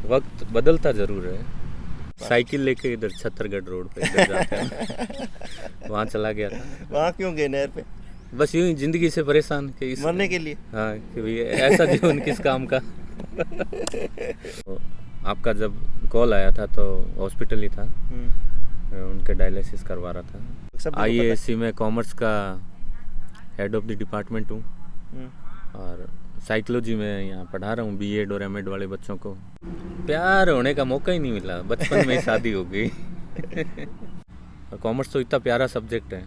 वक्त बदलता ज़रूर है। साइकिल लेके इधर छत्तरगढ़ रोड पे इधर जाते हैं वहाँ चला गया था। वहाँ क्यों गए नहर पे? बस यूं ही ज़िंदगी से परेशान कि इस मरने के लिए? हाँ कि भाई ऐसा जीवन किस काम का। तो आपका जब कॉल आया था तो हॉस्पिटल ही था, उनके डायलिसिस करवा रहा था। सबको आईएएससी में कॉमर्स का हेड ऑफ द डिपार्टमेंट हूँ और साइकोलॉजी में यहाँ पढ़ा रहा हूँ बीएड और एमएड वाले बच्चों को। प्यार होने का मौका ही नहीं मिला, बचपन में ही शादी हो गई। और कॉमर्स तो इतना प्यारा सब्जेक्ट है।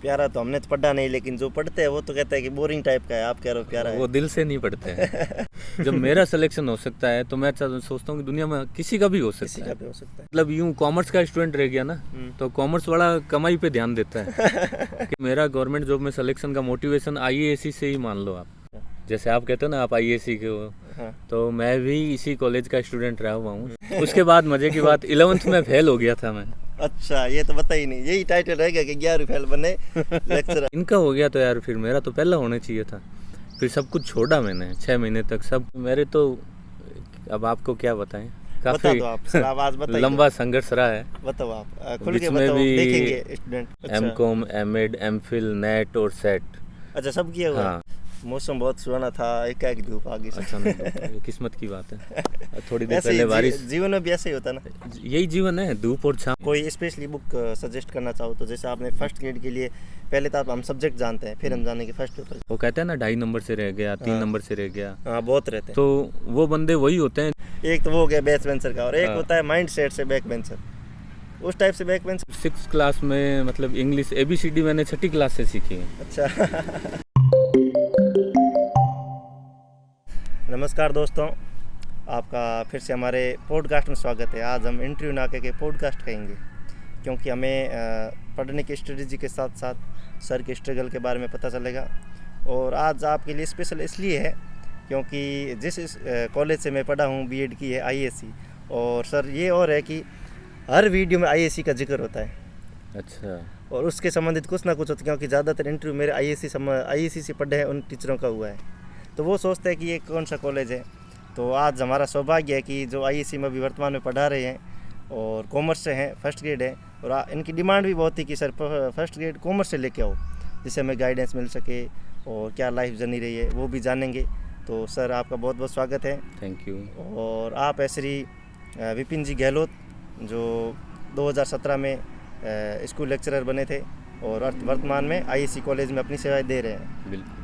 प्यारा तो हमने तो पढ़ा नहीं, लेकिन जो पढ़ते हैं वो तो कहता है कि बोरिंग टाइप का है। आप कह रहे हो प्यारा है। वो दिल से नहीं पढ़ते हैं। जब मेरा सिलेक्शन हो सकता है तो मैं सोचता हूँ कि दुनिया में किसी का भी हो सकता किसी है। का भी हो सकता है। मतलब यूं कॉमर्स का स्टूडेंट रह गया ना तो कॉमर्स वाला कमाई पे ध्यान देता है। कि मेरा गवर्नमेंट जॉब में सिलेक्शन का मोटिवेशन आईएएससी से ही मान लो आप। जैसे आप कहते हो ना आप आईएएससी के हो, हाँ। तो मैं भी इसी कॉलेज का स्टूडेंट रहा हुआ हूँ। उसके बाद मजे की बात 11th में फेल हो गया था मैं। अच्छा, ये तो पता ही नहीं। यही टाइटल रहेगा कि 11वीं फेल बने लेक्चरर। इनका हो गया तो यार फिर मेरा तो पहला होना चाहिए था। फिर सब कुछ छोड़ा मैंने 6 महीने तक सब मेरे तो। अब आपको क्या बताएं, बता काफी दो आप, सर आवाज बताइए। लंबा संघर्ष रहा है। बताओ आप, खुल के जिसमें बताओ, भी देखेंगे student. MCom, MEd, MPhil, NET और सेट। अच्छा, सब किया हुआ है। हाँ। मौसम बहुत सुहाना था, एकाएक धूप आ गई। अच्छा नहीं तो ये किस्मत की बात है। थोड़ी देर ऐसे पहले ही बारिश। जीवन में भी ऐसे ही होता है ना। यही जीवन है, धूप और छाँव। कोई स्पेशली बुक सजेस्ट करना चाहो तो, जैसे आपने फर्स्ट ग्रेड के लिए पहले तो हम सब्जेक्ट जानते हैं, फिर हम जानेंगे फर्स्ट पेपर। वो कहते हैं ना 2.5 नंबर से रह गया, 3 नंबर से रह गया। हाँ, बहुत रहते हैं। तो वो बंदे वही होते हैं। एक तो वो हो गया बैक बेंचर का, और एक हाँ। होता है माइंड सेट से बैक बेंचर। उस टाइप से बैक बेंचर। 6th क्लास में मतलब इंग्लिश ABCD मैंने 6ठी क्लास से सीखी है। अच्छा। नमस्कार दोस्तों, आपका फिर से हमारे पॉडकास्ट में स्वागत है। आज हम इंटरव्यू ना कह के पॉडकास्ट कहेंगे, क्योंकि हमें पढ़ने की स्ट्रेटजी के साथ साथ सर के स्ट्रगल के बारे में पता चलेगा। और आज आपके लिए स्पेशल इसलिए है क्योंकि जिस कॉलेज से मैं पढ़ा हूँ, बीएड की है, आईएएससी। और सर ये और है कि हर वीडियो में आईएएससी का जिक्र होता है। अच्छा। और उसके संबंधित कुछ ना कुछ होता है, क्योंकि ज़्यादातर इंटरव्यू मेरे आईएएससी से पढ़े हैं उन टीचरों का हुआ है। तो वो सोचते हैं कि ये कौन सा कॉलेज है। तो आज हमारा सौभाग्य है कि जो आईएएससी में अभी वर्तमान में पढ़ा रहे हैं और कॉमर्स से हैं, फर्स्ट ग्रेड है। और इनकी डिमांड भी बहुत थी कि सर फर्स्ट ग्रेड कॉमर्स से लेके आओ, जिससे हमें गाइडेंस मिल सके और क्या लाइफ जर्नी रही है वो भी जानेंगे। तो सर आपका बहुत बहुत स्वागत है। Thank you. और आप श्री विपिन जी गहलोत, जो 2017 में स्कूल लेक्चरर बने थे और वर्तमान में आईएएससी कॉलेज में अपनी सेवाएं दे रहे हैं। बिल्कुल।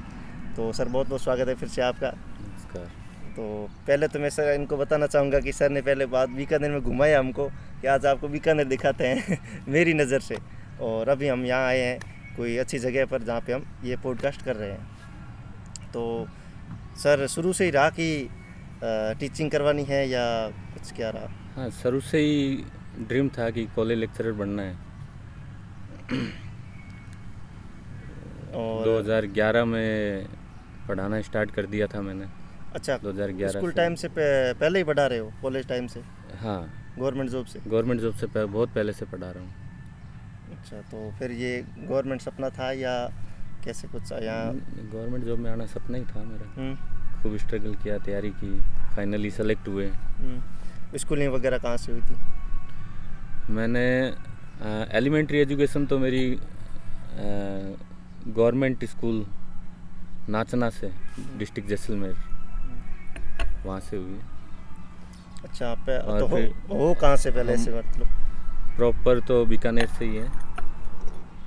तो सर बहुत बहुत स्वागत है फिर से आपका। नमस्कार। तो पहले तो मैं सर इनको बताना चाहूँगा कि सर ने पहले बात बीकानेर में घुमाया हमको, कि आज आपको बीकानेर दिखाते हैं मेरी नज़र से। और अभी हम यहाँ आए हैं कोई अच्छी जगह पर जहाँ पे हम ये पॉडकास्ट कर रहे हैं। तो सर शुरू से ही रहा कि टीचिंग करवानी है या कुछ क्या रहा? हाँ, शुरू से ही ड्रीम था कि कॉलेज लेक्चरर बनना है। और 2011 में पढ़ाना स्टार्ट कर दिया था मैंने। अच्छा, 2011 स्कूल से। टाइम से पहले ही पढ़ा रहे हो? कॉलेज टाइम से? हाँ, गवर्नमेंट जॉब से? गवर्नमेंट जॉब से बहुत पहले से पढ़ा रहा हूँ। अच्छा, तो फिर ये गवर्नमेंट सपना था या कैसे कुछ यहाँ? गवर्नमेंट जॉब में आना सपना ही था मेरा। खूब स्ट्रगल किया, तैयारी की, फाइनली सेलेक्ट हुए। स्कूलिंग वगैरह कहाँ से हुई थी? मैंने एलिमेंट्री एजुकेशन तो मेरी गवर्नमेंट स्कूल नाचना से, डिस्ट्रिक्ट जैसलमेर, वहाँ से हुई। अच्छा, और तो फिर हो कहाँ से पहले से मतलब? प्रॉपर तो बीकानेर से ही है।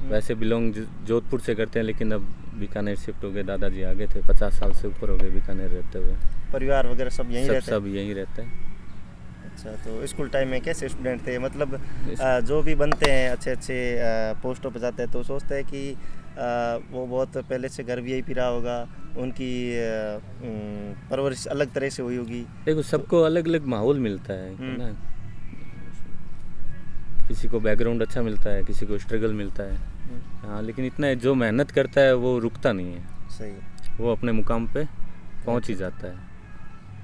वैसे बिलोंग जोधपुर से करते हैं, लेकिन अब बीकानेर शिफ्ट हो गए। दादाजी आगे थे, 50 साल से ऊपर हो गए बीकानेर रहते हुए। परिवार वगैरह सब यहीं रहते हैं? सब यहीं रहते हैं। अच्छा, तो स्कूल टाइम में कैसे स्टूडेंट थे? मतलब जो भी बनते हैं अच्छे अच्छे पोस्टों पर जाते हैं तो सोचते हैं कि वो बहुत पहले से घर वीआईपी रहा होगा, उनकी परवरिश अलग तरह से हुई होगी। देखो, सबको अलग अलग माहौल मिलता है ना। किसी को बैकग्राउंड अच्छा मिलता है, किसी को स्ट्रगल मिलता है। हाँ, लेकिन इतना है, जो मेहनत करता है वो रुकता नहीं है। सही, वो अपने मुकाम पे पहुंच ही जाता है।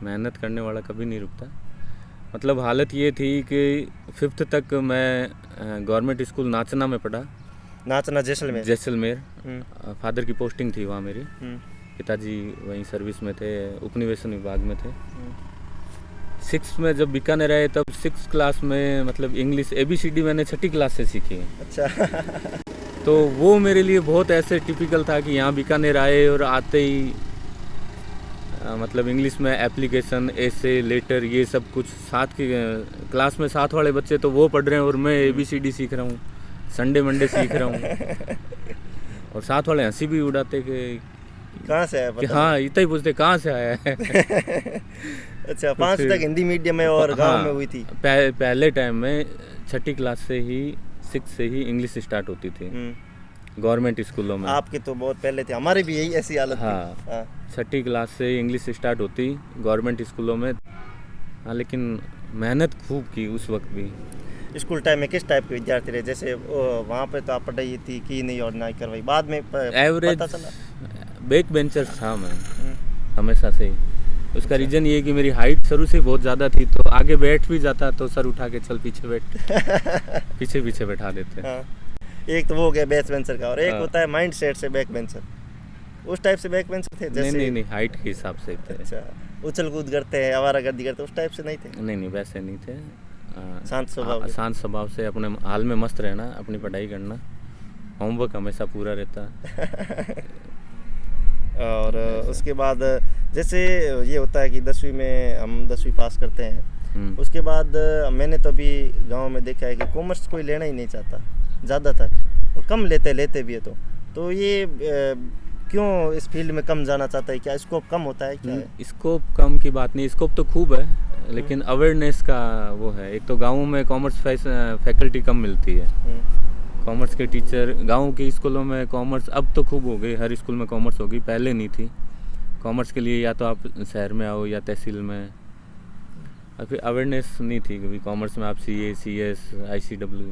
मेहनत करने वाला कभी नहीं रुकता। मतलब हालत ये थी कि 5th तक मैं गवर्नमेंट स्कूल नाचना में पढ़ा। नाचना जैसलमेर? फादर की पोस्टिंग थी वहाँ मेरी। पिताजी वहीं सर्विस में थे, उपनिवेशन विभाग में थे। 6 में जब बीकानेर आए तब 6 क्लास में मतलब इंग्लिश ABCD मैंने 6ठी क्लास से सीखी है। अच्छा। तो वो मेरे लिए बहुत ऐसे टिपिकल था कि यहाँ बीकानेर आए और आते ही मतलब इंग्लिश में एप्लीकेशन, ऐसे, लेटर, ये सब कुछ साथ की क्लास में साथ वाले बच्चे तो वो पढ़ रहे हैं और मैं ABCD सीख रहा हूँ, संडे मंडे सीख रहा हूँ। और साथ वाले हंसी भी उड़ाते कि कहाँ से आया कि हाँ, इतना ही पूछते कहाँ से आया है। अच्छा, तो 5 फिर- तक हिंदी मीडियम में और गांव में हुई थी। पहले टाइम में 6ठी क्लास से ही 6 से ही इंग्लिश स्टार्ट होती थी गवर्नमेंट स्कूलों में। आपके तो बहुत पहले थे, हमारे भी यही ऐसी हालत हाँ, थी। हाँ। 6ठी क्लास से इंग्लिश स्टार्ट होती गवर्नमेंट स्कूलों में। हाँ, लेकिन मेहनत खूब की उस वक्त भी। स्कूल टाइम में किस टाइप के विद्यार्थी रहे? जैसे वहाँ पे तो आप पढ़ाई थी की नहीं और ना ही करवाई, बाद में एवरेज पता चला? बैक बेंचर था मैं हमेशा से ही। उसका रीज़न ये है कि मेरी हाइट शुरू से बहुत ज़्यादा थी, तो आगे बैठ भी जाता तो सर उठा के चल पीछे बैठ पीछे पीछे बैठा देते। हाँ। एक तो वो हो गया बैक बेंचर का, और एक हाँ। होता है माइंड सेट से बैक बेंचर। उस टाइप से बैक बेंचर थे जैसे? नहीं, हाइट के हिसाब से थे। अच्छा, उछल कूद करते हैं, आवारागर्दी करते हैं, उस टाइप से नहीं थे? नहीं, वैसे नहीं थे। शांत स्वभाव के। शांत स्वभाव से अपने हाल में मस्त रहना, अपनी पढ़ाई करना, होमवर्क हमेशा पूरा रहता। और उसके बाद जैसे ये होता है कि 10वीं में हम 10वीं पास करते हैं, उसके बाद मैंने तो अभी गांव में देखा है कि कॉमर्स कोई लेना ही नहीं चाहता ज़्यादातर, और कम लेते भी है। तो ये क्यों इस फील्ड में कम जाना चाहता है? क्या स्कोप कम होता है? क्या है? स्कोप कम की बात नहीं, स्कोप तो खूब है, लेकिन अवेयरनेस का वो है। एक तो गाँव में कॉमर्स फैकल्टी कम मिलती है, कॉमर्स के टीचर गांव के स्कूलों में कॉमर्स अब तो खूब हो गई, हर स्कूल में कॉमर्स होगी, पहले नहीं थी। कॉमर्स के लिए या तो आप शहर में आओ या तहसील में, और फिर अवेयरनेस नहीं थी कभी कॉमर्स में। आप CA, CS, ICW,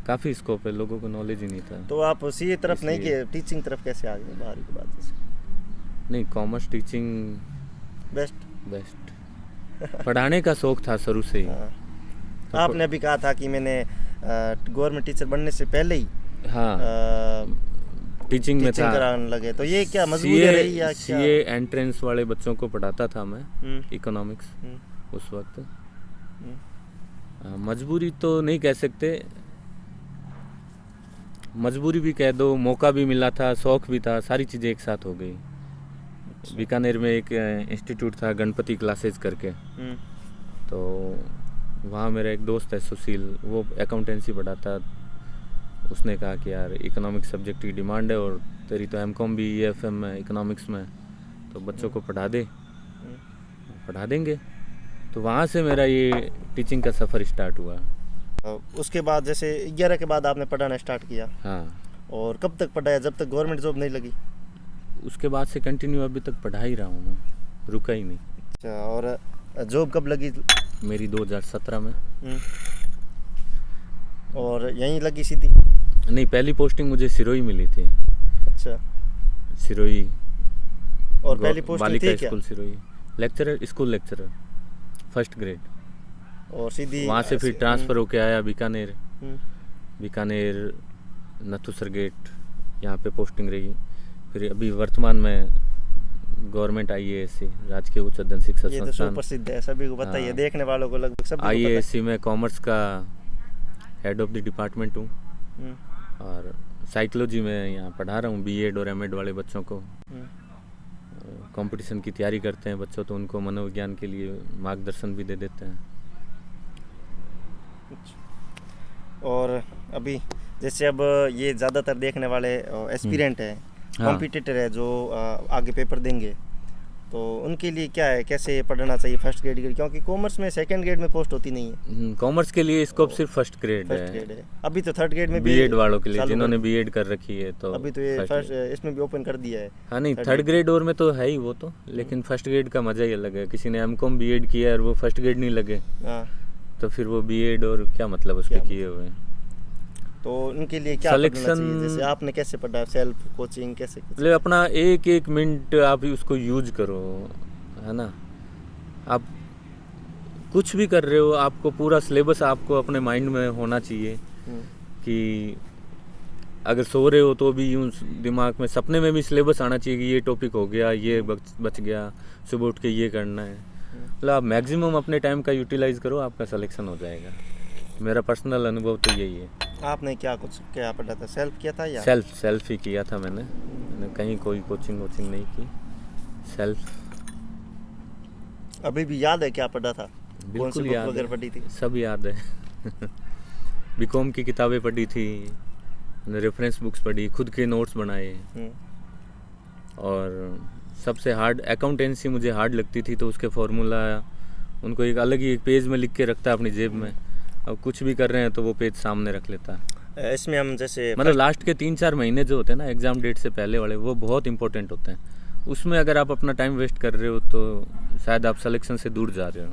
काफ़ी स्कोप है, लोगों को नॉलेज ही नहीं था। तो आप CA तरफ नहीं गए, टीचिंग तरफ कैसे आ गए बाहर की बात से? नहीं, कॉमर्स टीचिंग बेस्ट पढ़ाने का शौक था शुरू से ही। हाँ। आपने अभी कहा था कि मैंने गवर्नमेंट टीचर बनने से पहले ही हाँ टीचिंग में था, कराने लगे, तो ये क्या मजबूरी रही या क्या? CA एंट्रेंस वाले बच्चों को पढ़ाता था मैं, इकोनॉमिक्स उस वक्त। मजबूरी तो नहीं कह सकते, मजबूरी भी कह दो, मौका भी मिला था, शौक भी था, सारी चीज़ें एक साथ हो गई। बीकानेर में एक इंस्टीट्यूट था गणपति क्लासेज करके, तो वहाँ मेरा एक दोस्त है सुशील, वो अकाउंटेंसी पढ़ाता। उसने कहा कि यार इकोनॉमिक्स सब्जेक्ट की डिमांड है और तेरी तो MCOM भी EFM में इकोनॉमिक्स में, तो बच्चों को पढ़ा देंगे। तो वहाँ से मेरा ये टीचिंग का सफ़र स्टार्ट हुआ। उसके बाद जैसे 11 के बाद आपने पढ़ाना स्टार्ट किया? हाँ। और कब तक पढ़ाया, जब तक गवर्नमेंट जॉब नहीं लगी? उसके बाद से कंटिन्यू अभी तक पढ़ा ही रहा हूँ मैं, रुका ही नहीं। अच्छा, और जॉब कब लगी? मेरी 2017 में। और यहीं लगी सीधी? नहीं, पहली पोस्टिंग मुझे सिरोही मिली थी। अच्छा, सिरोही। और पहली पोस्टिंग थी क्या? School Sirohi, lecturer, school lecturer, first grade. और सीधी वहाँ से फिर ट्रांसफ़र होके आया बीकानेर। बीकानेर नथुसर गेट, यहाँ पे पोस्टिंग रही। फिर अभी वर्तमान में गवर्नमेंट IASC, राजकीय उच्च अध्ययन शिक्षा संस्थान, ये तो सुप्रसिद्ध है, सभी को पता ही है, देखने वालों को लगभग सभी को पता है। IASC में कॉमर्स का हेड ऑफ द डिपार्टमेंट हूँ, और साइकोलॉजी में यहाँ पढ़ा रहा हूँ B.Ed और M.Ed वाले बच्चों को। कंपटीशन की तैयारी करते हैं बच्चों, तो उनको मनोविज्ञान के लिए मार्गदर्शन भी दे देते हैं। और अभी जैसे अब ये ज़्यादातर देखने वाले एस्पिरेंट हैं, कॉम्पिटिटर है, जो आगे पेपर देंगे, तो उनके लिए क्या है, कैसे पढ़ना चाहिए फर्स्ट ग्रेड के? क्योंकि कॉमर्स में सेकंड ग्रेड में पोस्ट होती नहीं है। कॉमर्स के लिए स्कोप सिर्फ फर्स्ट ग्रेड है। अभी तो थर्ड ग्रेड में B.Ed वालों के लिए, जिन्होंने B.Ed कर रखी है, तो अभी तो ये फर्स्ट इसमें भी ओपन कर दिया है। हाँ, नहीं, थर्ड ग्रेड और में तो है ही वो तो, लेकिन फर्स्ट ग्रेड का मज़ा ही अलग है। किसी ने MCOM B.Ed किया और वो फर्स्ट ग्रेड नहीं लगे, तो फिर वो B.Ed और क्या मतलब उसके किए हुए। तो उनके लिए क्या सिलेक्शन, जैसे आपने कैसे पढ़ा, सेल्फ कोचिंग कैसे? मतलब अपना एक मिनट आप उसको यूज करो, है ना। आप कुछ भी कर रहे हो, आपको पूरा सिलेबस आपको अपने माइंड में होना चाहिए। कि अगर सो रहे हो तो भी यूँ दिमाग में, सपने में भी सिलेबस आना चाहिए कि ये टॉपिक हो गया, ये बच गया, सुबह उठ के ये करना है। मतलब आप मैक्सिमम अपने टाइम का यूटिलाइज करो, आपका सिलेक्शन हो जाएगा। मेरा पर्सनल अनुभव तो यही है। आपने क्या पढ़ा था, सेल्फ किया था या सेल्फ ही किया था मैंने कहीं कोई कोचिंग नहीं की, सेल्फ। अभी भी याद है क्या पढ़ा था? कौन सी बिल्कुल बुक याद वगैरह है, पढ़ी थी? सब याद है। बीकॉम की किताबें पढ़ी थी, रेफरेंस बुक्स पढ़ी, खुद के नोट्स बनाए। और सबसे हार्ड अकाउंटेंसी मुझे हार्ड लगती थी, तो उसके फॉर्मूला उनको एक अलग ही एक पेज में लिख के रखता है अपनी जेब में। अब कुछ भी कर रहे हैं तो वो पेज सामने रख लेता है। इसमें हम जैसे मतलब लास्ट के 3-4 महीने जो होते हैं ना एग्ज़ाम डेट से पहले वाले, वो बहुत इंपॉर्टेंट होते हैं। उसमें अगर आप अपना टाइम वेस्ट कर रहे हो तो शायद आप सिलेक्शन से दूर जा रहे हो।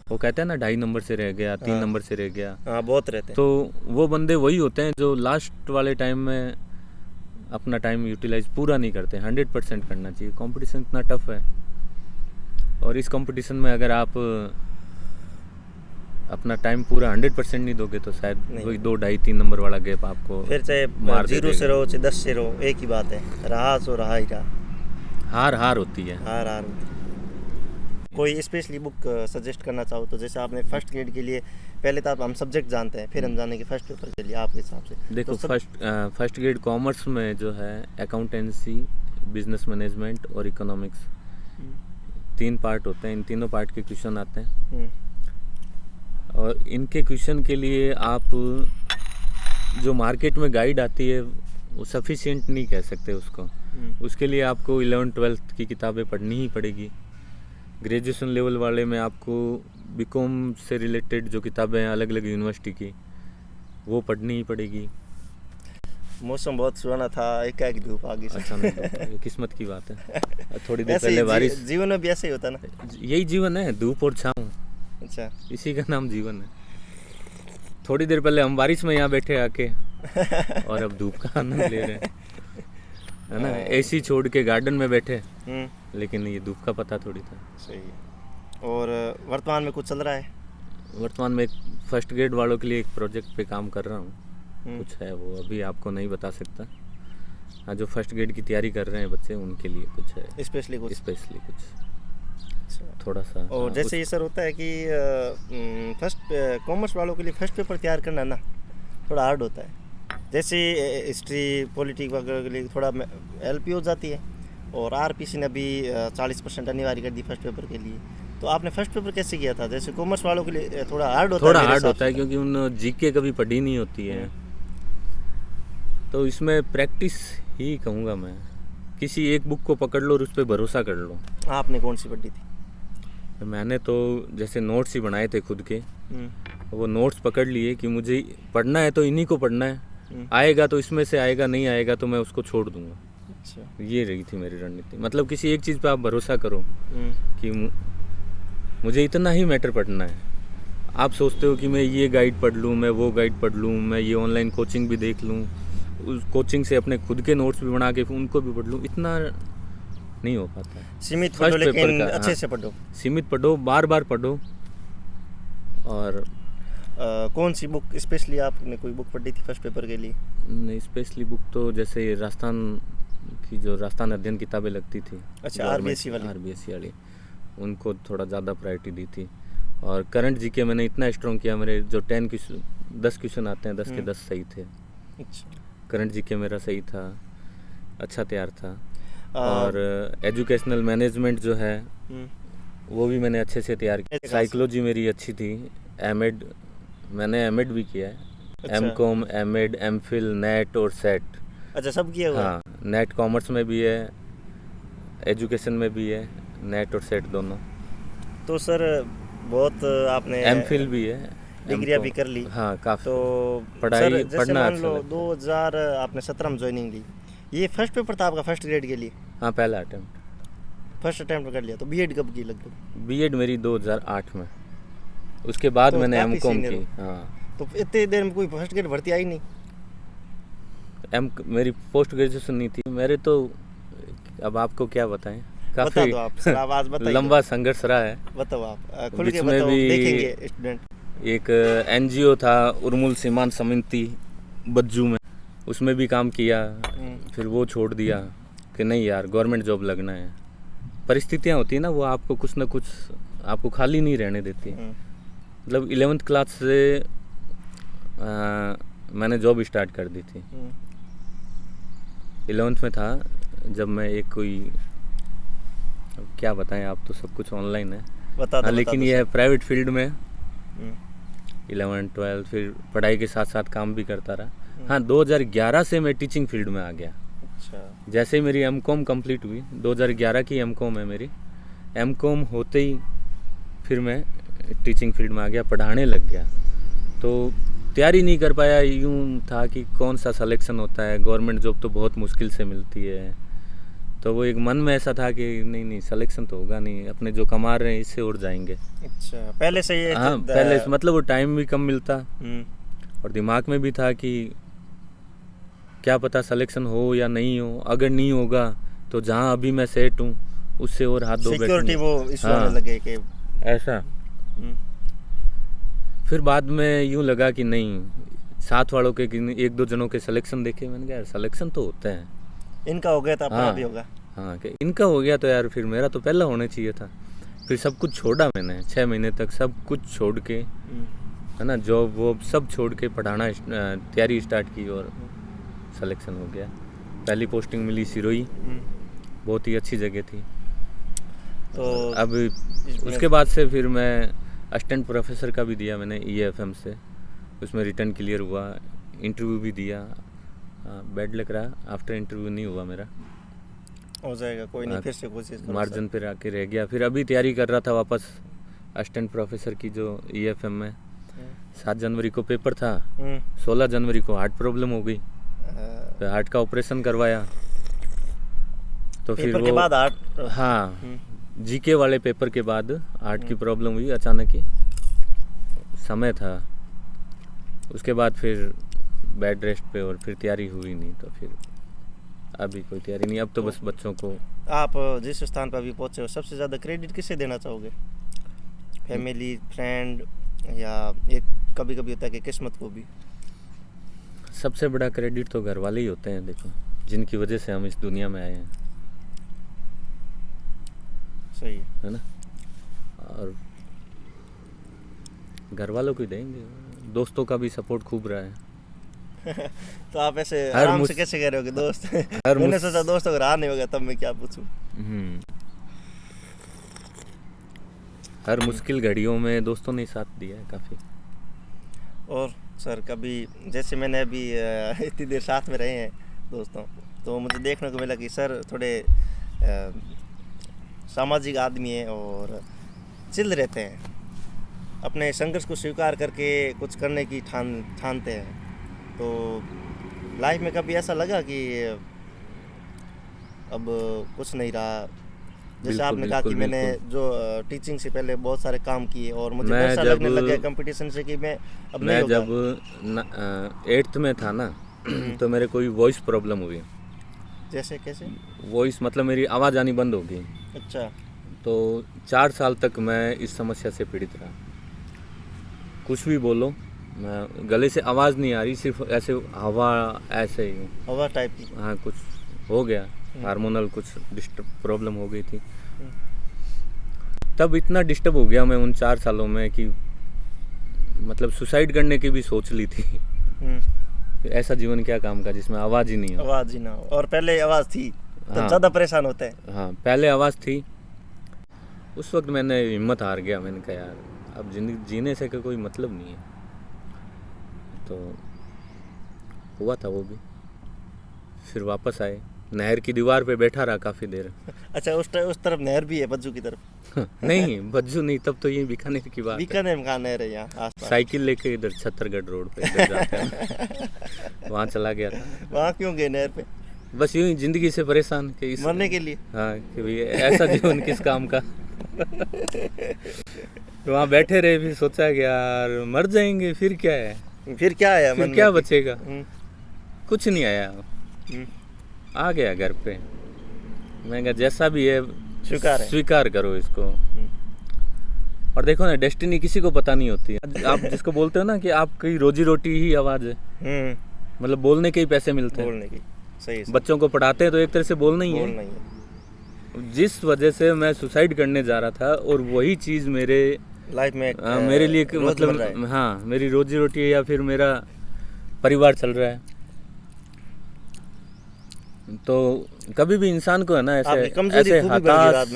वो कहते हैं ना 2.5 नंबर से रह गया, 3 नंबर से रह गया। हाँ, बहुत रहते हैं। तो वो बंदे वही होते हैं जो लास्ट वाले टाइम में अपना टाइम यूटिलाइज पूरा नहीं करते। 100% करना चाहिए। कंपटीशन इतना टफ है, और इस कंपटीशन में अगर आप अपना टाइम पूरा 100% नहीं दोगे तो शायद वही 2, 2.5, 3 नंबर वाला गैप आपको फिर चाहे मार 0 से रहो चाहे 10 से रहो, एक ही बात है, रहा सो रहा ही रहा। हार होती है। हार होती है। कोई स्पेशली बुक सजेस्ट करना चाहो तो, जैसे आपने फर्स्ट ग्रेड के लिए पहले तो हम सब्जेक्ट जानते हैं, फिर हम जानेंगे फर्स्ट पेपर के लिए आपके हिसाब से। देखो तो फर्स्ट ग्रेड कॉमर्स में जो है अकाउंटेंसी, बिजनेस मैनेजमेंट और इकोनॉमिक्स 3 पार्ट होते हैं। इन तीनों पार्ट के क्वेश्चन आते हैं, और इनके क्वेश्चन के लिए आप जो मार्केट में गाइड आती है वो सफिशिएंट नहीं कह सकते उसको। उसके लिए आपको 11th-12th की किताबें पढ़नी ही पड़ेगी। ग्रेजुएशन लेवल वाले में आपको बीकॉम से रिलेटेड जो किताबें हैं अलग अलग यूनिवर्सिटी की, वो पढ़नी ही पड़ेगी। मौसम बहुत सुहाना था, एक धूप आ गई। अच्छा नहीं, ये किस्मत की बात है। थोड़ी देर पहले बारिश। जीवन में भी ऐसे ही होता ना, यही जीवन है, धूप और छाँव। अच्छा, इसी का नाम जीवन है। थोड़ी देर पहले हम बारिश में यहाँ बैठे आके, और अब धूप का आनंद ले रहे हैं, है ना। एसी छोड़ के गार्डन में बैठे, लेकिन ये धूप का पता थोड़ी था। सही है। और वर्तमान में कुछ चल रहा है? वर्तमान में फर्स्ट ग्रेड वालों के लिए एक प्रोजेक्ट पे काम कर रहा हूँ। कुछ है, वो अभी आपको नहीं बता सकता। हाँ, जो फर्स्ट ग्रेड की तैयारी कर रहे हैं बच्चे, उनके लिए कुछ है, स्पेशली कुछ थोड़ा सा। और जैसे ये सर होता है कि फर्स्ट कॉमर्स वालों के लिए फर्स्ट पेपर तैयार करना ना थोड़ा हार्ड होता है। जैसे हिस्ट्री, पॉलिटिक्स वगैरह के लिए थोड़ा हेल्प हो जाती है, और आरपीसी ने भी 40% अनिवार्य कर दी फर्स्ट पेपर के लिए। तो आपने फर्स्ट पेपर कैसे किया था? जैसे कॉमर्स वालों के लिए थोड़ा हार्ड होता है क्योंकि उन जीके कभी पढ़ी नहीं होती है, तो इसमें प्रैक्टिस ही कहूँगा मैं। किसी एक बुक को पकड़ लो और उस पर भरोसा कर लो। आपने कौन सी पढ़ी थी? मैंने तो जैसे नोट्स ही बनाए थे खुद के, वो नोट्स पकड़ लिए कि मुझे पढ़ना है तो इन्हीं को पढ़ना है, आएगा तो इसमें से आएगा, नहीं आएगा तो मैं उसको छोड़ दूंगा। अच्छा, ये रही थी मेरी रणनीति। मतलब किसी एक चीज़ पे आप भरोसा करो कि मुझे इतना ही मैटर पढ़ना है। आप सोचते हो कि मैं ये गाइड पढ़ लूँ, मैं वो गाइड पढ़ लूँ, मैं ये ऑनलाइन कोचिंग भी देख लूँ, उस कोचिंग से अपने खुद के नोट्स भी बना के उनको भी पढ़ लूँ, इतना नहीं हो पाता। सीमित पढ़ो, लेकिन अच्छे से पढ़ो। सीमित पढ़ो, बार बार पढ़ो। और कौन सी बुक स्पेशली आपने कोई बुक पढ़ी थी फर्स्ट पेपर के लिए? नहीं, स्पेशली बुक तो जैसे राजस्थान की जो राजस्थान अध्ययन किताबें लगती थी, अच्छा, आरबीएससी वाली, उनको थोड़ा ज़्यादा प्रायोरिटी दी थी। और करंट जीके मैंने इतना स्ट्रॉन्ग किया, मेरे जो 10 क्वेश्चन आते हैं 10 के 10 सही थे। अच्छा, करंट जीके मेरा सही था, अच्छा तैयार था। और एजुकेशनल मैनेजमेंट जो है वो भी मैंने अच्छे से तैयार किया। साइकोलॉजी मेरी अच्छी थी। एमएड मैंने एमएड भी किया है। अच्छा। एमकॉम, एमएड, एमफिल, नेट और सेट। अच्छा, सब किया हुआ? हाँ, नेट कॉमर्स में भी है, एजुकेशन में भी है, नेट और सेट दोनों। तो सर बहुत आपने एमफिल भी है, डिग्रियाँ भी कर ली। हाँ, काफ़ी। तो पढ़ाई पढ़ना अच्छा लगता है। 2000 आपने 17 में ज्वाइनिंग ली, ये फर्स्ट पेपर था आपका फर्स्ट ग्रेड के लिए? हाँ, पहला अटेम्प्ट, फर्स्ट अटेम्प्ट कर लिया। तो बीएड कब की लगभग? बीएड मेरी 2008 में, उसके बाद तो मैंने एमकॉम की। हाँ, तो इतने देर में कोई फर्स्ट ग्रेड भर्ती आई नहीं? मेरी पोस्ट ग्रेजुएशन नहीं थी मेरे, तो अब आपको क्या बताएं, काफी आवाज लंबा संघर्ष रहा है। बताओ आप, खुल के बताओ, देखेंगे स्टूडेंट। एक एनजीओ था उर्मुल सीमांत समिति बज्जू में, उसमें भी काम किया, फिर वो छोड़ दिया कि नहीं यार गवर्नमेंट जॉब लगना है। परिस्थितियाँ होती है ना, वो आपको कुछ ना कुछ आपको खाली नहीं रहने देती। मतलब 11th क्लास से मैंने जॉब स्टार्ट कर दी थी। 11th में था जब मैं एक कोई, अब क्या बताएं, आप तो सब कुछ ऑनलाइन है। बता दो, लेकिन बता दो ये प्राइवेट फील्ड में 11 12 फिर पढ़ाई के साथ साथ काम भी करता रहा। हाँ, 2011 से मैं टीचिंग फील्ड में आ गया। अच्छा। जैसे ही मेरी एमकॉम कंप्लीट हुई, 2011 की एमकॉम है मेरी, एमकॉम होते ही फिर मैं टीचिंग फील्ड में आ गया, पढ़ाने लग गया। तो तैयारी नहीं कर पाया, यूँ था कि कौन सा सिलेक्शन होता है, गवर्नमेंट जॉब तो बहुत मुश्किल से मिलती है। तो वो एक मन में ऐसा था कि नहीं सिलेक्शन तो होगा नहीं, अपने जो कमा रहे हैं इससे और जाएंगे। अच्छा, पहले से ये हाँ, पहले मतलब वो टाइम भी कम मिलता और दिमाग में भी था कि क्या पता सिलेक्शन हो या नहीं हो, अगर नहीं होगा तो जहाँ अभी मैं सेट हूँ उससे और हाथ धो बैठेंगे। सिक्योरिटी वो इशू आने लगे कि ऐसा। फिर बाद में यूँ लगा कि नहीं, साथ वालों के एक दो जनों के सिलेक्शन देखे, मैंने कहा यार सिलेक्शन तो होते हैं, इनका हो गया था अपना भी होगा। हाँ, कि इनका हो गया तो यार फिर मेरा तो पहला होना चाहिए था। फिर सब कुछ छोड़ा मैंने, 6 महीने तक सब कुछ छोड़ के, है ना, जॉब वॉब सब छोड़ के पढ़ाना तैयारी स्टार्ट की और सिलेक्शन हो गया। पहली पोस्टिंग मिली सिरोही, बहुत ही अच्छी जगह थी। तो अब उसके बाद से फिर मैं असिस्टेंट प्रोफेसर का भी दिया मैंने EFM से, उसमें रिटर्न क्लियर हुआ, इंटरव्यू भी दिया। बैड लग रहा, आफ्टर इंटरव्यू नहीं हुआ मेरा, हो जाएगा कोई नहीं, फिर से कोशिश करो। मार्जिन पे आके रह गया। फिर अभी तैयारी कर रहा था वापस असिस्टेंट प्रोफेसर की, जो EFM में 7 जनवरी को पेपर था, 16 जनवरी को हार्ट प्रॉब्लम हो गई, तो हार्ट का ऑपरेशन करवाया। तो फिर के बाद हार्ट, हाँ, GK वाले पेपर के बाद हार्ट की प्रॉब्लम हुई अचानक ही, समय था। उसके बाद फिर बेड रेस्ट पे और फिर तैयारी हुई नहीं, तो फिर अभी कोई तैयारी नहीं। अब तो बस बच्चों को। आप जिस स्थान पर अभी पहुंचे हो, सबसे ज़्यादा क्रेडिट किसे देना चाहोगे? फैमिली, फ्रेंड, या एक कभी कभी होता है कि किस्मत को भी? सबसे बड़ा क्रेडिट तो घर वाले ही होते हैं, देखो, जिनकी वजह से हम इस दुनिया में आए हैं। सही है ना। और घर वालों को ही देंगे, दोस्तों का भी सपोर्ट खूब रहा है। तो आप ऐसे आराम से कैसे कह रहे हो कि दोस्त? मैंने सोचा दोस्तों को रहा नहीं होगा, तब मैं क्या पूछूं। हर मुश्किल घड़ियों में दोस्तों ने साथ दिया है काफ़ी। और सर, कभी जैसे मैंने अभी इतनी देर साथ में रहे हैं दोस्तों, तो मुझे देखने को मिला कि सर थोड़े सामाजिक आदमी हैं और चिल रहते हैं, अपने संघर्ष को स्वीकार करके कुछ करने की ठानते हैं। तो लाइफ में कभी ऐसा लगा कि अब कुछ नहीं रहा? जैसे आपने कहा कि मैंने जो टीचिंग से पहले बहुत सारे काम किए और मुझे ऐसा लगने लग गया कंपटीशन से कि मैं अब नहीं होगा। जब 8th में था ना, तो मेरे कोई वॉइस प्रॉब्लम हुई। जैसे कैसे? वॉइस मतलब मेरी आवाज़ आनी बंद हो गई। अच्छा। तो 4 साल तक मैं इस समस्या से पीड़ित रहा। कुछ भी बोलो, मैं गले से आवाज़ नहीं आ रही, सिर्फ ऐसे हवा, ऐसे ही हवा टाइप की। हाँ, कुछ हो गया, हार्मोनल कुछ प्रॉब्लम हो गई थी। तब इतना डिस्टर्ब हो गया मैं उन 4 सालों में कि मतलब सुसाइड करने की भी सोच ली थी। ऐसा जीवन क्या काम का जिसमें आवाज़ ही नहीं हो। आवाज़ ही ना हो। और पहले आवाज़ थी तो हाँ, ज़्यादा परेशान होते हैं। हाँ, पहले आवाज़ थी। उस वक्त मैंने हिम्मत हार गया, मैंने कहा यार अब जिंदगी जीने से कोई मतलब नहीं है। तो हुआ था वो भी। फिर वापस आए, नहर की दीवार पे बैठा रहा काफ़ी देर। अच्छा, उस तरफ नहर भी है, बज्जू की तरफ? नहीं, बज्जू नहीं, तब तो ये बीकानेर की बात। बीकानेर में कहाँ नहर है? यहाँ आसपास। साइकिल लेके इधर छत्तरगढ़ रोड पे इधर जाते हैं, वहाँ चला गया था। वहाँ क्यों गए नहर पे? बस यूं ही जिंदगी से परेशान कि मरने के लिए। हाँ, कि भाई ऐसा जीवन किस काम का। तो वहाँ बैठे रहे, फिर सोचा कि यार मर जाएंगे, फिर क्या है, फिर क्या आया, फिर क्या बचेगा? कुछ नहीं आया। आ गया घर पे, मैं कहा जैसा भी है स्वीकार करो इसको। और देखो ना, डेस्टिनी किसी को पता नहीं होती। आप जिसको बोलते हो ना कि आपकी रोजी रोटी ही आवाज़ है, मतलब बोलने के ही पैसे मिलते हैं। बोलने की, सही। बच्चों को पढ़ाते हैं तो एक तरह से बोलना ही है। जिस वजह से मैं सुसाइड करने जा रहा था, और वही चीज़ मेरे लाइफ में मेरे लिए मतलब हाँ मेरी रोजी रोटी है या फिर मेरा परिवार चल रहा है। तो कभी भी इंसान को है ना ऐसे हताश,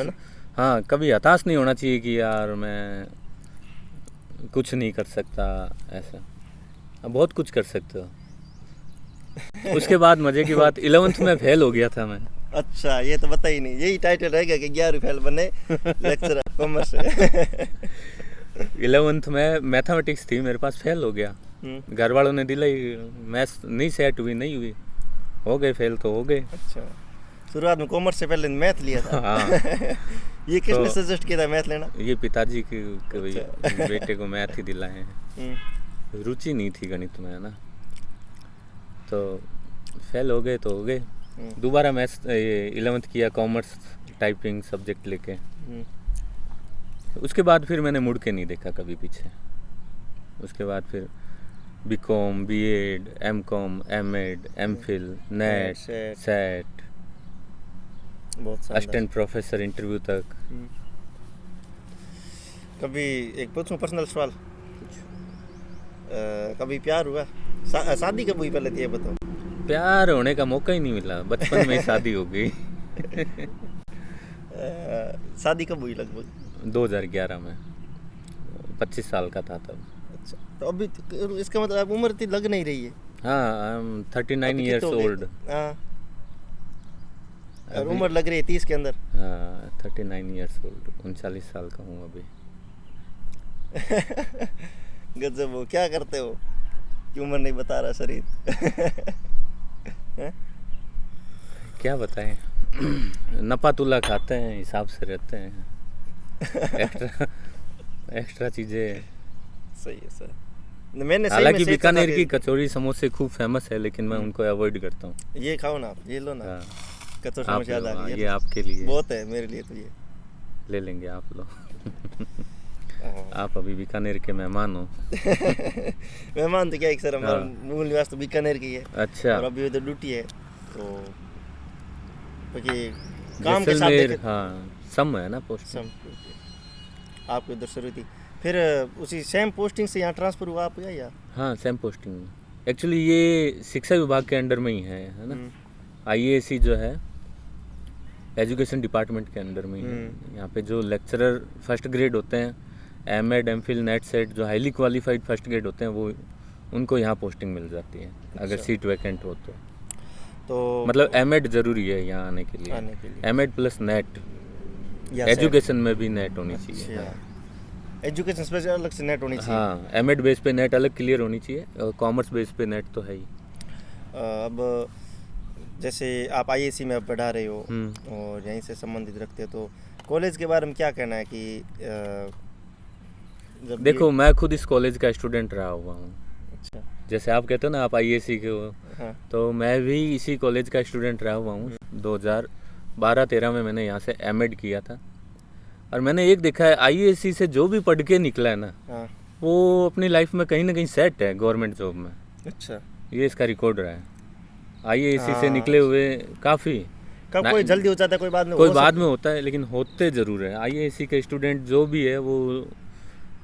हाँ कभी हताश नहीं होना चाहिए कि यार मैं कुछ नहीं कर सकता। ऐसा आप बहुत कुछ कर सकते हो। उसके बाद मजे की बात 11th में फेल हो गया था मैं। अच्छा, ये तो बता ही नहीं, यही टाइटल रहेगा कि 11वीं फेल बने लेक्चरर कॉमर्स से। 11th में मैथमेटिक्स थी मेरे पास, फेल हो गया। घर वालों ने दिलाई, मैथ्स नहीं सेट हुई, नहीं हुई, हो गए फेल तो हो गए। अच्छा, शुरुआत में कॉमर्स से पहले मैथ लिया था। हाँ। ये किसने सजेस्ट किया था मैथ लेना? ये पिताजी के बेटे को मैथ ही दिलाए हैं। रुचि नहीं थी गणित में, है ना, तो फेल हो गए तो हो गए। दोबारा मैथ्स 11th किया, कॉमर्स टाइपिंग सब्जेक्ट लेके। उसके बाद फिर मैंने मुड़ के नहीं देखा कभी पीछे। उसके बाद फिर BCom, BEd, MCom, MEd, MPhil, NET, SET, assistant professor interview तक। कभी एक पूछूं पर्सनल सवाल, कभी प्यार हुआ? शादी कब हुई पहले तो ये बताओ। प्यार होने का मौका ही नहीं मिला, बचपन में ही शादी हो गई। शादी कब हुई लगभग? 2011 में, 25 साल का था तब। अच्छा, तो अभी इसका मतलब उम्र तो लग नहीं रही है। हाँ, आई एम 39 ईयर्स ओल्ड। हाँ, और उम्र लग रही है 30 के अंदर। हाँ, 39 ईयर्स ओल्ड, 39 साल का हूँ अभी। गजब हो, क्या करते हो कि उम्र नहीं बता रहा शरीर? क्या बताएं, नपा तुला खाते हैं, हिसाब से रहते हैं। एक्स्ट्रा चीज़ें। सही है सर। मैंने हालांकि बीकानेर की कचौड़ी समोसे खूब फेमस है, लेकिन मैं उनको अवॉइड करता हूँ। ये खाओ ना आप, ये लो ना। कचौड़ी समोसे याद आ गई। ये आपके लिए बहुत है, मेरे लिए तो ये ले लेंगे आप लोग। आप अभी बीकानेर के मेहमान हो। मेहमान तो क्या, एक सर हमारा मूल निवास तो बीकानेर की है। अच्छा। और अभी उधर ड्यूटी है, तो काम के साथ हाँ, सम है ना पोस्ट, सम आपकी उधर शुरू थी, फिर उसी सेम पोस्टिंग से यहाँ ट्रांसफर हुआ आप या? हाँ, सेम पोस्टिंग। एक्चुअली ये शिक्षा विभाग के अंडर में ही है ना। आईएएसी जो है एजुकेशन डिपार्टमेंट के अंडर में ही है। यहाँ पे जो लेक्चरर फर्स्ट ग्रेड होते हैं, एमएड, एमफिल, नेट, सेट, जो हाईली क्वालिफाइड फर्स्ट ग्रेड होते हैं, वो उनको यहाँ पोस्टिंग मिल जाती है। अगर सीट वैकेंट हो तो मतलब एमएड जरूरी है यहाँ आने के लिए। एमएड प्लस नेट, एजुकेशन में भी नेट होनी चाहिए। एजुकेशन स्पेस अलग से नेट होनी चाहिए। हाँ, एमएड बेस पे नेट अलग क्लियर होनी चाहिए, और कॉमर्स बेस पे नेट तो है ही। अब जैसे आप आईएएसी में पढ़ा रहे हो और यहीं से संबंधित रखते हो, तो कॉलेज के बारे में क्या कहना है? कि देखो, मैं खुद इस कॉलेज का स्टूडेंट रहा हुआ हूँ। अच्छा। जैसे आप कहते हो ना आप आईएएसी के हो। हाँ। तो मैं भी इसी कॉलेज का स्टूडेंट रहा हुआ हूँ। 2012-13 में मैंने यहाँ से एमएड किया था, और मैंने एक देखा है, आईएएसी से जो भी पढ़ के निकला है ना, वो अपनी लाइफ में कहीं ना कहीं सेट है गवर्नमेंट जॉब में। अच्छा, ये इसका रिकॉर्ड रहा है। आईएएसी से निकले हुए काफ़ी, कोई जल्दी हो जाता है, कोई बाद में होता है, लेकिन होते ज़रूर है। आईएएसी के स्टूडेंट जो भी है वो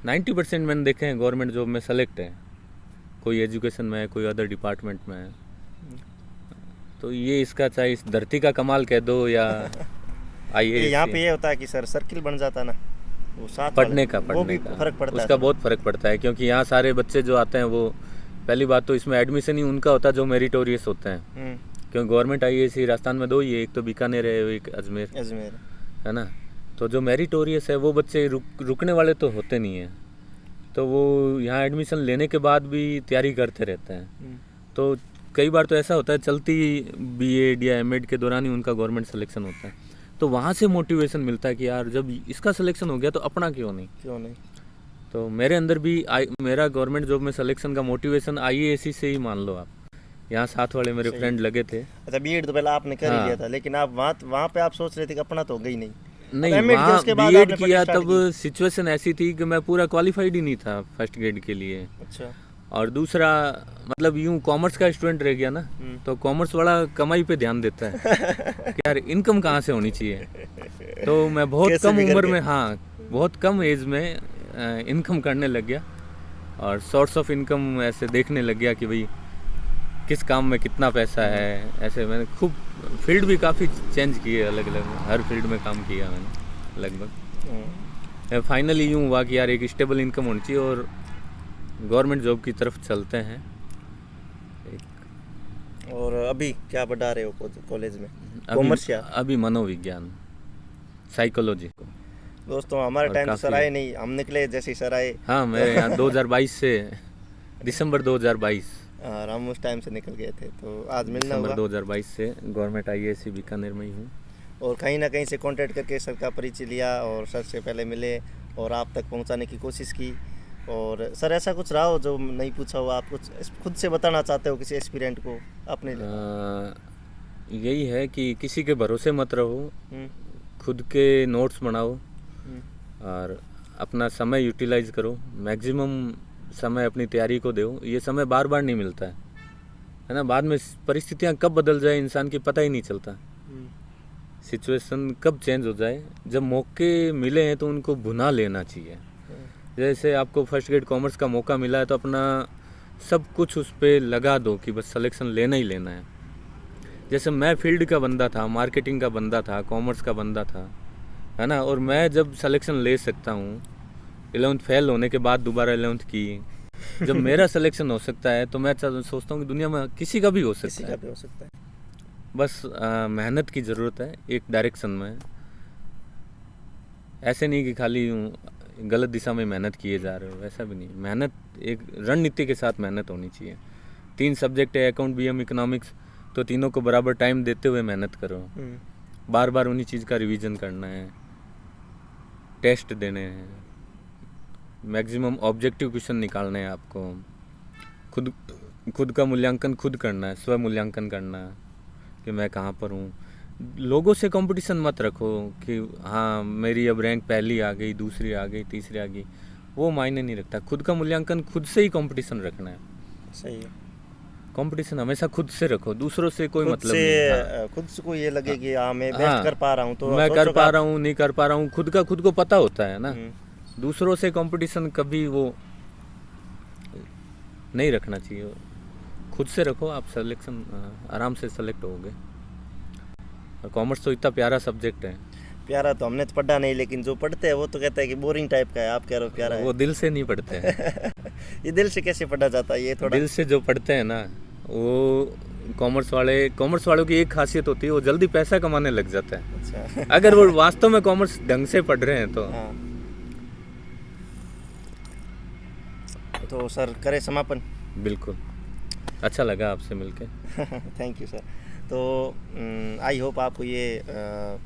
90% मैंने देखे हैं गवर्नमेंट जॉब में सेलेक्ट है। कोई एजुकेशन में है, कोई अदर डिपार्टमेंट में है। तो ये इसका चाहे इस धरती का कमाल कह दो या आईएएसी। यहाँ पे ये होता है कि सर सर्किल बन जाता है ना, वो साथ पढ़ने का फर्क पड़ता है। उसका बहुत फर्क पड़ता है, क्योंकि यहाँ सारे बच्चे जो आते हैं, वो पहली बात तो इसमें एडमिशन ही उनका होता है जो मेरिटोरियस होते हैं। क्योंकि गवर्नमेंट आईएएसी राजस्थान में 2 ही है, एक तो बीकानेर है, एक अजमेर है ना। तो जो मेरिटोरियस है वो बच्चे रुकने वाले तो होते नहीं हैं, तो वो यहाँ एडमिशन लेने के बाद भी तैयारी करते रहते हैं। तो कई बार तो ऐसा होता है चलती बीएड या एमएड के दौरान ही उनका गवर्नमेंट सिलेक्शन होता है, तो वहाँ से मोटिवेशन मिलता है कि यार जब इसका सिलेक्शन हो गया तो अपना क्यों नहीं। तो मेरे अंदर भी मेरा गवर्नमेंट जॉब में सिलेक्शन का मोटिवेशन आईएएसी से ही मान लो आप। यहाँ साथ वाले मेरे फ्रेंड लगे थे। अच्छा, बीएड तो पहले आपने कर ही लिया था, लेकिन आप वहाँ पे आप सोच रहे थे कि अपना तो हो गई नहीं। वहाँ बीएड किया तब सिचुएशन ऐसी थी कि मैं पूरा क्वालिफाइड ही नहीं था फर्स्ट ग्रेड के लिए। अच्छा। और दूसरा मतलब यूं कॉमर्स का स्टूडेंट रह गया ना, तो कॉमर्स वाला कमाई पे ध्यान देता है कि यार इनकम कहाँ से होनी चाहिए। तो मैं बहुत कैसे कम भी उम्र करके। में, हाँ बहुत कम एज में इनकम करने लग गया और सोर्स ऑफ इनकम ऐसे देखने लग गया कि भाई किस काम में कितना पैसा है। ऐसे मैंने खूब फील्ड भी काफ़ी चेंज किए, अलग अलग हर फील्ड में काम किया मैंने लगभग। फाइनली यूँ हुआ कि यार एक स्टेबल इनकम होनी चाहिए और गवर्नमेंट जॉब की तरफ चलते हैं। और अभी क्या पढ़ा रहे हो कॉलेज में? अभी कॉमर्स या? अभी मनोविज्ञान, साइकोलॉजी। दोस्तों हमारे और टाइम तो सर काफ़ी- आए नहीं, हम निकले जैसे सर आए। हाँ मैं यहाँ 2022 से, दिसंबर 2022, और हम उस टाइम से निकल गए थे, तो आज मिलना दिसंबर हुआ। 2022 से गवर्नमेंट IAS बीकानेर में ही हूँ। और कहीं ना कहीं से कांटेक्ट करके सर का परिचय लिया और सर से पहले मिले और आप तक पहुंचाने की कोशिश की। और सर ऐसा कुछ रहा हो जो नहीं पूछा हो, आप कुछ खुद से बताना चाहते हो किसी एस्पिरेंट को अपने? यही है कि किसी के भरोसे मत रहो, हम्म, खुद के नोट्स बनाओ हम्म, और अपना समय यूटिलाइज करो, मैक्सिमम समय अपनी तैयारी को दो। ये समय बार बार नहीं मिलता है ना। बाद में परिस्थितियाँ कब बदल जाए इंसान की पता ही नहीं चलता, हम्म, सिचुएशन कब चेंज हो जाए। जब मौके मिले हैं तो उनको भुना लेना चाहिए। जैसे आपको फर्स्ट ग्रेड कॉमर्स का मौका मिला है तो अपना सब कुछ उस पर लगा दो कि बस सिलेक्शन लेना ही लेना है। जैसे मैं फील्ड का बंदा था, मार्केटिंग का बंदा था, कॉमर्स का बंदा था, है ना। और मैं जब सिलेक्शन ले सकता हूँ 11th फेल होने के बाद दोबारा 11th की, जब मेरा सिलेक्शन हो सकता है तो मैं सोचता हूँ कि दुनिया में किसी का भी हो किसी सकता का है। भी हो सकता है। बस मेहनत की ज़रूरत है एक डायरेक्शन में। ऐसे नहीं कि खाली यूं गलत दिशा में मेहनत किए जा रहे हो, वैसा भी नहीं। मेहनत एक रणनीति के साथ मेहनत होनी चाहिए। 3 सब्जेक्ट है, अकाउंट, BM, इकोनॉमिक्स, तो तीनों को बराबर टाइम देते हुए मेहनत करो। बार बार उन्हीं चीज़ का रिवीजन करना है, टेस्ट देने हैं, मैक्सिमम ऑब्जेक्टिव क्वेश्चन निकालने हैं आपको। खुद का मूल्यांकन खुद करना है, स्व मूल्यांकन करना है कि मैं कहाँ पर हूँ। लोगों से कंपटीशन मत रखो कि हाँ मेरी अब रैंक पहली आ गई, दूसरी आ गई, तीसरी आ गई, वो मायने नहीं रखता। खुद का मूल्यांकन खुद से ही कंपटीशन रखना है। सही है। कंपटीशन हमेशा खुद से रखो, दूसरों से कोई खुद मतलब से नहीं। हाँ, खुद से को ये लगे कि हाँ मैं हाँ, बेस्ट कर पा रहा हूँ, तो मैं कर सोचो पा कि रहा हूँ, नहीं कर पा रहा हूँ, खुद को पता होता है ना। हम्म, दूसरों से कंपटीशन कभी वो नहीं रखना चाहिए। खुद से रखो, आप सिलेक्शन आराम से सेलेक्ट होगे। और कॉमर्स तो इतना प्यारा सब्जेक्ट है। प्यारा तो हमने तो पढ़ा नहीं, लेकिन जो पढ़ते हैं वो तो कहता है कि बोरिंग टाइप का है। आप कह रहे हो प्यारा वो है। दिल से नहीं पढ़ते हैं। ये दिल से कैसे पढ़ा जाता है? ये थोड़ा दिल से जो पढ़ते हैं ना, वो कॉमर्स वालों की एक खासियत होती है, वो जल्दी पैसा कमाने लग जाता है। अच्छा। अगर वो वास्तव में कॉमर्स ढंग से पढ़ रहे हैं तो। हाँ, तो सर करें समापन? बिल्कुल, अच्छा लगा आपसे मिलके। Thank you sir. तो आई होप आपको ये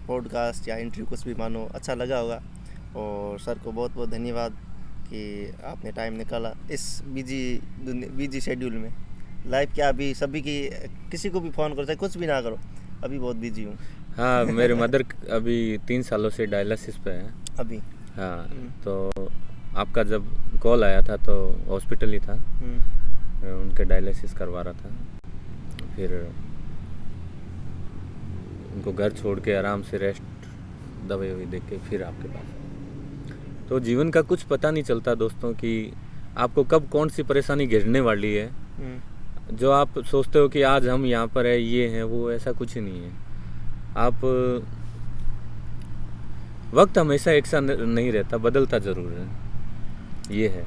पॉडकास्ट या इंटरव्यू कुछ भी मानो अच्छा लगा होगा। और सर को बहुत बहुत धन्यवाद कि आपने टाइम निकाला इस बिजी शेड्यूल में। लाइफ क्या, अभी सभी की, किसी को भी फ़ोन करो चाहे कुछ भी ना करो, अभी बहुत बिजी हूँ हाँ, मेरे मदर अभी 3 सालों से डायलिसिस पे है। अभी। हाँ, तो आपका जब कॉल आया था तो हॉस्पिटल ही था, उनके डायलिसिस करवा रहा था। फिर उनको घर छोड़ के आराम से रेस्ट, दवाई ववाई दे के फिर आपके पास। तो जीवन का कुछ पता नहीं चलता दोस्तों कि आपको कब कौन सी परेशानी घिरने वाली है। जो आप सोचते हो कि आज हम यहाँ पर है, ये है वो, ऐसा कुछ ही नहीं है। आप वक्त हमेशा एक सा नहीं रहता, बदलता ज़रूर है। ये है,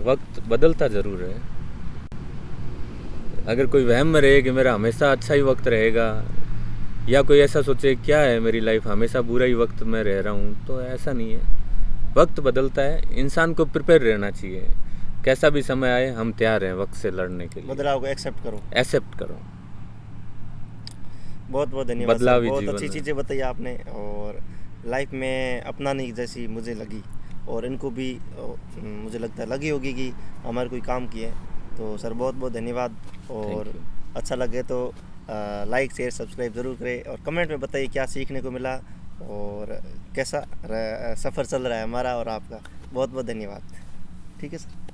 वक्त बदलता ज़रूर है। अगर कोई वहम में रहे कि मेरा हमेशा अच्छा ही वक्त रहेगा, या कोई ऐसा सोचे क्या है मेरी लाइफ हमेशा बुरा ही वक्त में रह रहा हूँ, तो ऐसा नहीं है। वक्त बदलता है, इंसान को प्रिपेयर रहना चाहिए। कैसा भी समय आए हम तैयार हैं वक्त से लड़ने के लिए। बदलाव को एक्सेप्ट करो, एक्सेप्ट करो। बहुत बहुत धन्यवाद बदलाव सर, ही बहुत जीवन अच्छी है। चीज़ें बताई आपने और लाइफ में अपनाने जैसी मुझे लगी। और इनको भी मुझे लगता है लगी होगी कि हमारे कोई काम किए। तो सर बहुत बहुत धन्यवाद। और Thank you. अच्छा लगे तो लाइक शेयर सब्सक्राइब ज़रूर करें और कमेंट में बताइए क्या सीखने को मिला और कैसा सफ़र चल रहा है हमारा और आपका। बहुत बहुत धन्यवाद। ठीक है सर।